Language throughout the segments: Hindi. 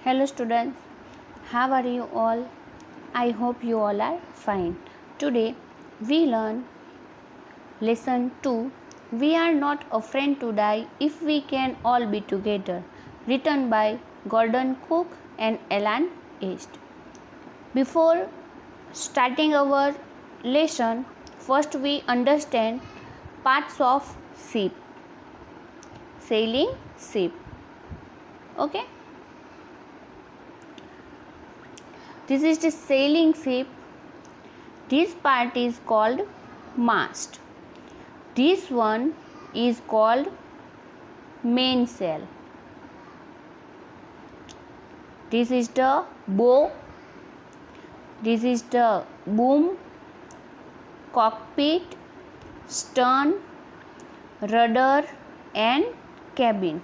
Hello students, how are you all? I hope you all are fine. Today we learn lesson 2. We are not afraid to die if we can all be together. Written by Gordon Cook and Alan East. Before starting our lesson, first we understand parts of ship. Sailing ship. Okay? This is the sailing ship. This part is called mast. This one is called mainsail. This is the bow. This is the boom, cockpit, stern, rudder and cabin.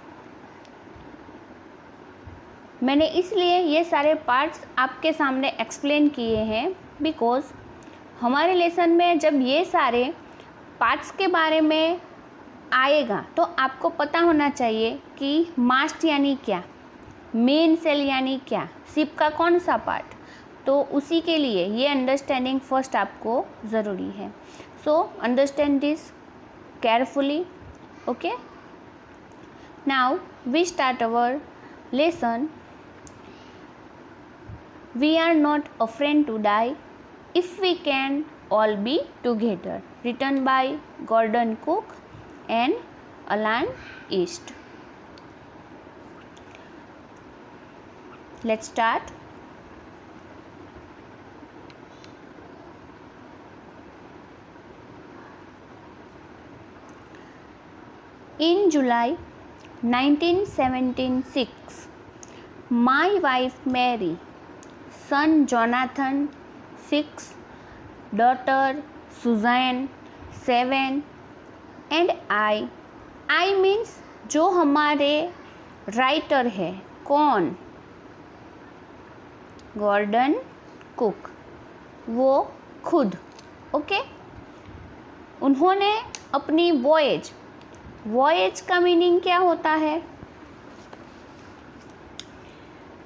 मैंने इसलिए ये सारे पार्ट्स आपके सामने एक्सप्लेन किए हैं बिकॉज हमारे लेसन में जब ये सारे पार्ट्स के बारे में आएगा तो आपको पता होना चाहिए कि मास्ट यानी क्या, मेन सेल यानी क्या, शिप का कौन सा पार्ट, तो उसी के लिए ये अंडरस्टैंडिंग फर्स्ट आपको ज़रूरी है. So understand this carefully. Okay, now we start our lesson. We are not afraid to die if we can all be together. Written by Gordon Cook and Alan East. Let's start. In July 1976, my wife Mary, son Jonathan 6, daughter Suzanne 7 and I means जो हमारे राइटर है कौन, गॉर्डन कुक, वो खुद. ओके, उन्होंने अपनी वॉयेज का मीनिंग क्या होता है?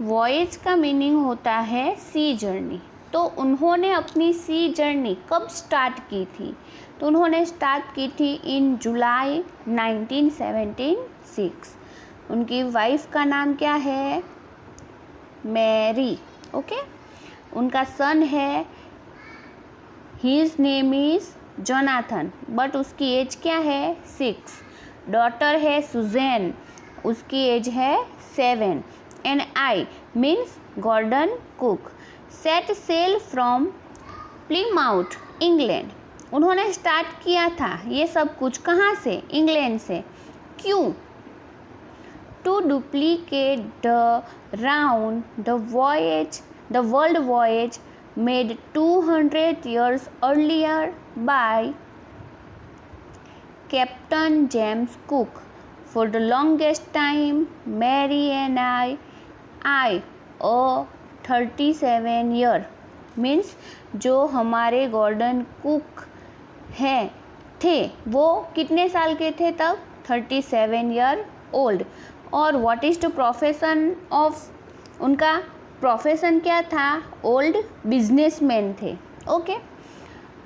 वॉयेज का मीनिंग होता है सी जर्नी. तो उन्होंने अपनी सी जर्नी कब स्टार्ट की थी? तो उन्होंने स्टार्ट की थी इन जुलाई 1976. उनकी वाइफ का नाम क्या है? मैरी. ओके, उनका सन है, his name is Jonathan, but उसकी एज क्या है? 6. डॉटर है सुजैन, उसकी एज है 7. and I means Gordon Cook set sail from Plymouth, England. उन्होंने स्टार्ट किया था ये सब कुछ कहाँ से? इंग्लैंड से. क्यों? To duplicate the round the world voyage made 200 years earlier by Captain James Cook. For the longest time, Mary and I a 37 year means जो हमारे गॉर्डन कुक हैं थे वो कितने साल के थे तब? 37 year old. और what is the profession of, उनका प्रोफेशन क्या था? ओल्ड बिजनेसमैन थे. ओके,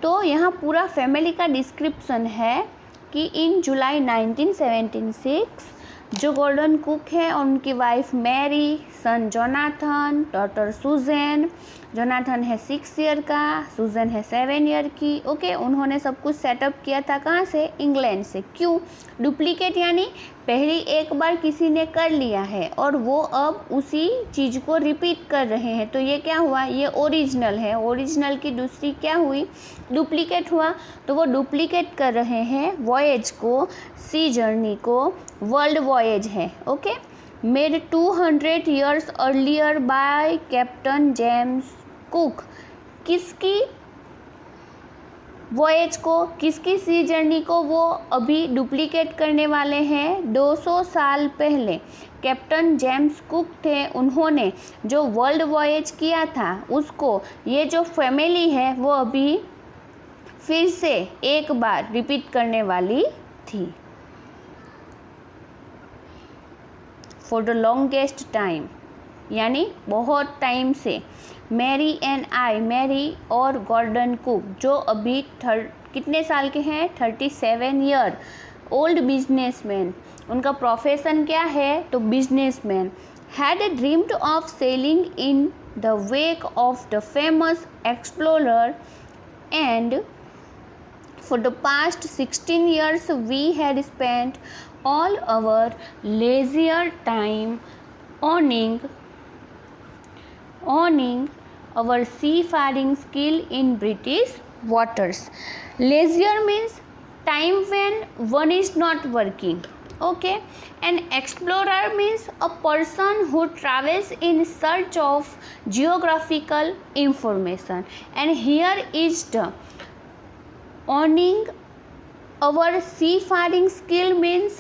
तो यहाँ पूरा फैमिली का डिस्क्रिप्शन है कि इन जुलाई 1976 जो गॉर्डन कुक है और उनकी वाइफ मैरी, सन जोनाथन, डॉटर सुजैन. जोनाथन है 6 ईयर का, सुजैन है 7 ईयर की. ओके, उन्होंने सब कुछ सेटअप किया था कहाँ से? इंग्लैंड से. क्यों? डुप्लीकेट यानी पहली एक बार किसी ने कर लिया है और वो अब उसी चीज़ को रिपीट कर रहे हैं, तो ये क्या हुआ? ये ओरिजिनल है. ओरिजिनल की दूसरी क्या हुई? डुप्लीकेट हुआ. तो वो डुप्लीकेट कर रहे हैं वॉयेज को, सी जर्नी को. वर्ल्ड वॉयेज है. Okay, made 200 years earlier by captain James Cook. किसकी वॉयेज को, किसकी सी जर्नी को वो अभी डुप्लीकेट करने वाले हैं? 200 साल पहले कैप्टन जेम्स कुक थे, उन्होंने जो वर्ल्ड वॉयेज किया था उसको ये जो फैमिली है वो अभी फिर से एक बार रिपीट करने वाली थी. फॉर द लॉन्गेस्ट टाइम, यानी बहुत टाइम से। मैरी एंड आई, मैरी और गॉर्डन कुक जो अभी कितने साल के हैं, 37 ईयर ओल्ड बिजनेसमैन, उनका प्रोफेशन क्या है, तो businessman, had dreamed of selling in the wake of the famous explorer and for the past 16 years we had spent all our leisure time owning our seafaring skill in British waters. Leisure means time when one is not working. Okay, an explorer means a person who travels in search of geographical information, and here is the owning our seafaring skill means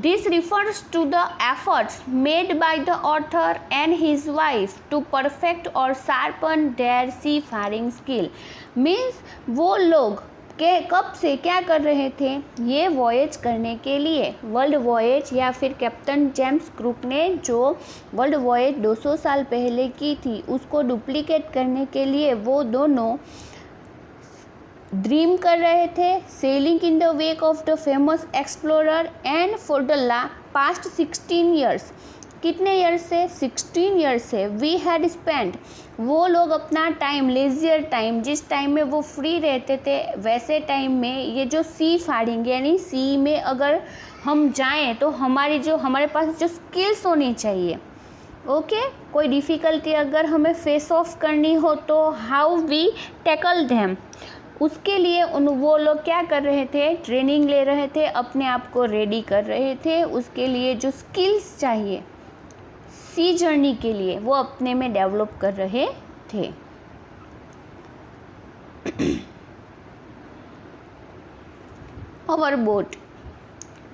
this refers to the efforts made by the author and his wife to perfect or sharpen their seafaring skill. means वो लोग के कब से क्या कर रहे थे, ये वॉयज करने के लिए, वर्ल्ड वॉयज या फिर कैप्टन जेम्स कुक ने जो वर्ल्ड वॉयज 200 साल पहले की थी उसको डुप्लीकेट करने के लिए वो दोनों ड्रीम कर रहे थे, selling in the wake of the famous explorer and for the past 16 years, कितने ईयर्स से, 16 ईयर्स से, वी हैड स्पेंट, वो लोग अपना टाइम, लेजियर टाइम, जिस टाइम में वो फ्री रहते थे वैसे टाइम में ये जो सी फाड़िंग यानी सी में अगर हम जाएं तो हमारे पास जो स्किल्स होनी चाहिए, ओके, कोई डिफ़िकल्टी अगर हमें फेस ऑफ करनी हो तो हाउ वी टैकल देम, उसके लिए वो लोग क्या कर रहे थे, ट्रेनिंग ले रहे थे, अपने आप को रेडी कर रहे थे, उसके लिए जो स्किल्स चाहिए सी जर्नी के लिए वो अपने में डेवलप कर रहे थे। Our boat,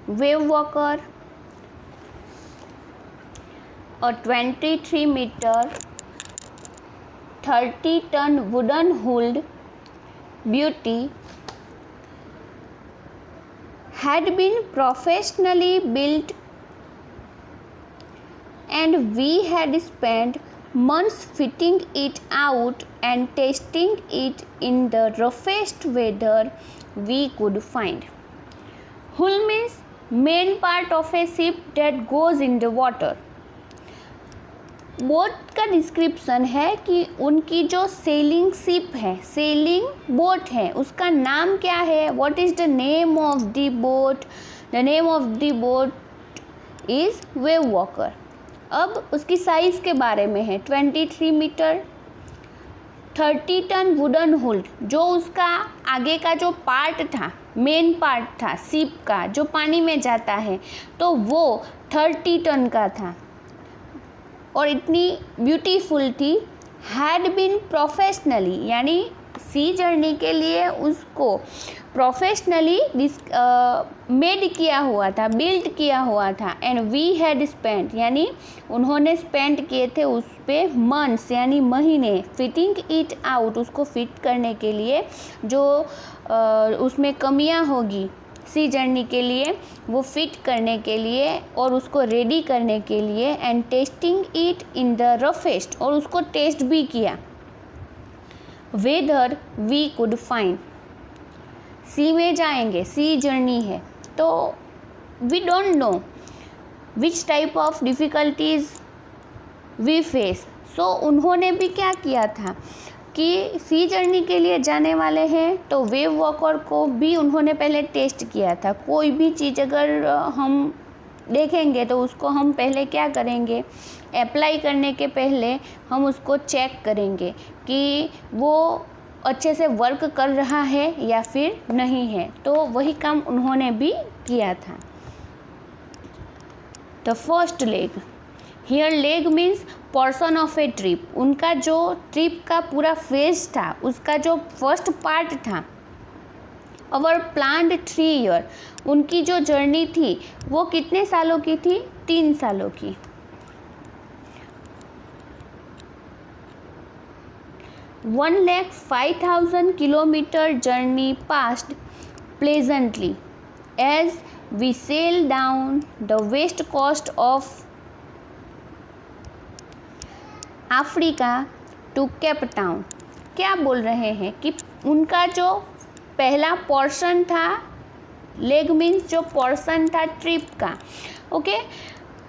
Wave Walker, a 23 meter 30 ton wooden hulled beauty had been professionally built and we had spent months fitting it out and testing it in the roughest weather we could find. Hull means main part of a ship that goes in the water. Boat का डिस्क्रिप्शन है कि उनकी जो सेलिंग शिप है, सेलिंग बोट है, उसका नाम क्या है, what is the name of the boat, the name of the boat is wave walker. अब उसकी साइज़ के बारे में है, 23 मीटर 30 टन वुडन हुल्ड, जो उसका आगे का जो पार्ट था, मेन पार्ट था शिप का जो पानी में जाता है, तो वो 30 टन का था और इतनी ब्यूटीफुल थी। हैड बीन प्रोफेशनली यानी सी जर्नी के लिए उसको प्रोफेशनली मेड किया हुआ था, बिल्ड किया हुआ था। एंड वी हैड स्पेंट यानी उन्होंने स्पेंड किए थे उस पर मंथ्स यानी महीने, फिटिंग इट आउट उसको फिट करने के लिए, जो उसमें कमियां होगी सी जर्नी के लिए वो फिट करने के लिए और उसको रेडी करने के लिए, and testing it in the roughest और उसको टेस्ट भी किया, whether we could find, sea में जाएंगे, सी जर्नी है तो we don't know which type of difficulties we face. So उन्होंने भी क्या किया था कि सी जर्नी के लिए जाने वाले हैं तो वेव वॉकर को भी उन्होंने पहले टेस्ट किया था। कोई भी चीज़ अगर हम देखेंगे तो उसको हम पहले क्या करेंगे, अप्लाई करने के पहले हम उसको चेक करेंगे कि वो अच्छे से वर्क कर रहा है या फिर नहीं है, तो वही काम उन्होंने भी किया था। The first leg, here leg means portion of A trip, उनका जो ट्रिप का पूरा फेज था उसका जो फर्स्ट पार्ट था। अवर प्लान्ड 3 ईयर, उनकी जो जर्नी थी वो कितने सालों की थी, 3 सालों की। 1,05,000 kilometre journey passed pleasantly as we sail down the west coast of Africa to Cape Town. क्या बोल रहे हैं कि उनका जो पहला पोर्शन था, लेग मीन्स जो पोर्शन था ट्रिप का, okay,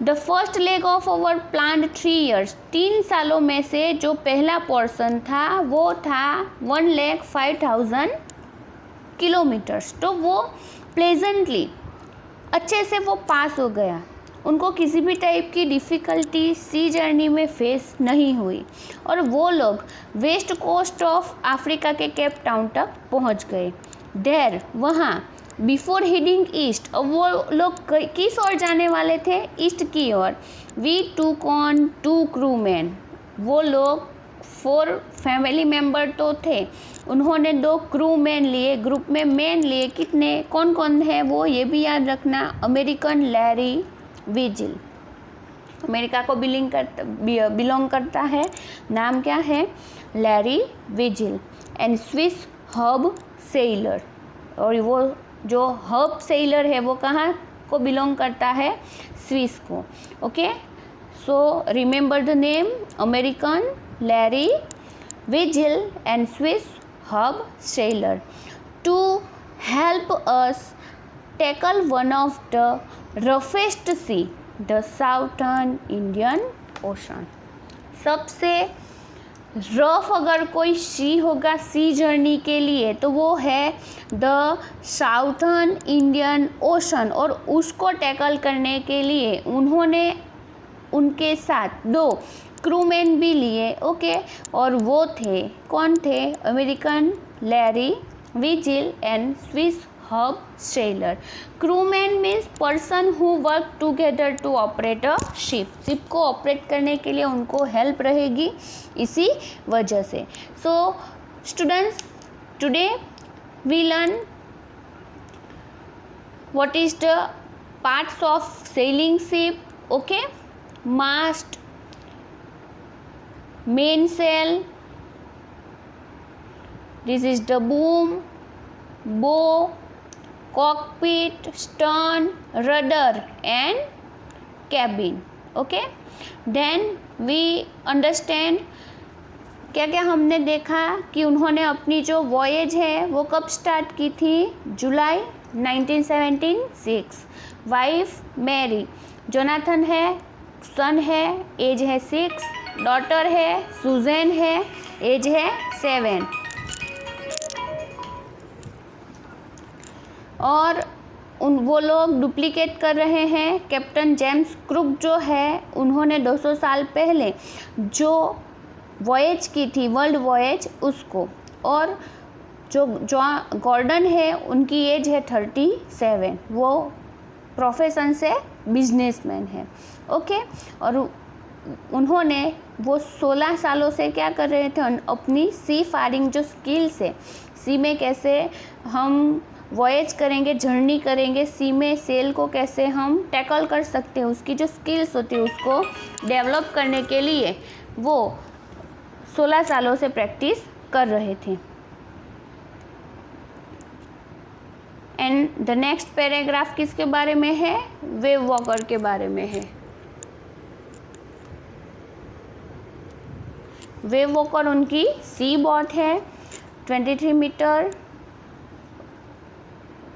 the first leg of our plan 3 years, 3 सालों में से जो पहला पोर्शन था वो था 1,05,000 किलोमीटर्स। तो वो प्लेजेंटली अच्छे से वो पास हो गया, उनको किसी भी टाइप की डिफ़िकल्टी सी जर्नी में फेस नहीं हुई और वो लोग वेस्ट कोस्ट ऑफ अफ्रीका के केप टाउन तक पहुंच गए। देर वहाँ बिफोर हेडिंग ईस्ट, अब वो लोग किस ओर जाने वाले थे? ईस्ट की ओर। वी टूक ऑन 2 crewmen, वो लोग 4 फैमिली मेम्बर तो थे, उन्होंने 2 crewmen लिए, ग्रुप में मैन लिए। कितने, कौन कौन है वो, ये भी याद रखना। अमेरिकन लैरी विजिल, अमेरिका को बिलोंग करता है, नाम क्या है? Larry Vigil. And Swiss hub seller, और वो जो हब सेलर है वो कहाँ को बिलोंग करता है? स्विस को। Okay, so remember the name, American Larry Vigil and Swiss hub Seigler to help us tackle one of the roughest sea, the southern Indian ocean. सबसे रफ अगर कोई सी होगा सी जर्नी के लिए तो वो है द साउथर्न इंडियन ओशन, और उसको टैकल करने के लिए उन्होंने उनके साथ 2 क्रूमैन भी लिए। ओके, और वो थे, कौन थे? American Larry Vigil and Swiss hub sailor. Crewman means person who work together to operate a ship, ship को ऑपरेट करने के लिए उनको हेल्प रहेगी इसी वजह से। So students, today we learn what is the parts of sailing ship. Okay, mast, main sail, this is the boom, bow, cockpit, stern, rudder and cabin. Okay, then we understand क्या क्या हमने देखा कि उन्होंने अपनी जो वॉयेज है वो कब स्टार्ट की थी? जुलाई 1976। वाइफ मैरी, जोनाथन है, सन है, एज है 6, डॉटर है, सुजैन है, एज है 7। और वो लोग डुप्लीकेट कर रहे हैं। कैप्टन जेम्स क्रुक जो है उन्होंने 200 साल पहले जो वॉयेज की थी, वर्ल्ड वॉयेज, उसको, और जो गॉर्डन है उनकी एज है 37, वो प्रोफेशन से बिजनेसमैन है। ओके, और उन्होंने वो 16 सालों से क्या कर रहे थे? अपनी सी फारिंग जो स्किल से, सी में कैसे हम वॉयेज करेंगे, जर्नी करेंगे, सी में सेल को कैसे हम टैकल कर सकते हैं, उसकी जो स्किल्स होती है उसको डेवलप करने के लिए वो 16 सालों से प्रैक्टिस कर रहे थे। एंड द नेक्स्ट पैराग्राफ किसके बारे में है? वेव वॉकर के बारे में है। वेव वॉकर उनकी सी बोट है, 23 मीटर,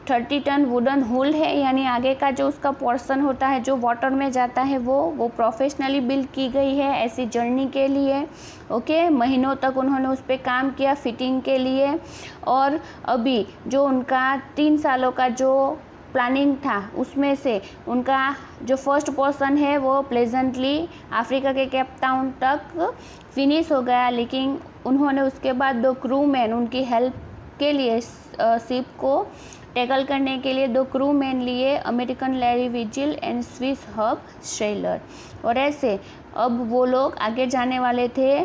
30 टन वुडन हुल है, यानी आगे का जो उसका पोर्शन होता है जो वाटर में जाता है वो प्रोफेशनली बिल्ड की गई है ऐसी जर्नी के लिए। ओके, महीनों तक उन्होंने उस पर काम किया फिटिंग के लिए। और अभी जो उनका 3 सालों का जो प्लानिंग था उसमें से उनका जो फर्स्ट पोर्शन है वो प्लेजेंटली अफ्रीका के केप टाउन तक फिनिश हो गया, लेकिन उन्होंने उसके बाद 2 क्रूमैन उनकी हेल्प के लिए शिप को टैकल करने के लिए 2 क्रूमैन लिए, American Larry Vigil and Swiss hub seller. और ऐसे अब वो लोग आगे जाने वाले थे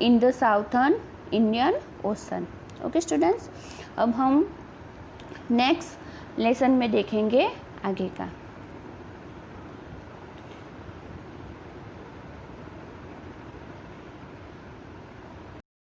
in the southern Indian ocean. Okay students, अब हम नेक्स्ट लेसन में देखेंगे आगे का।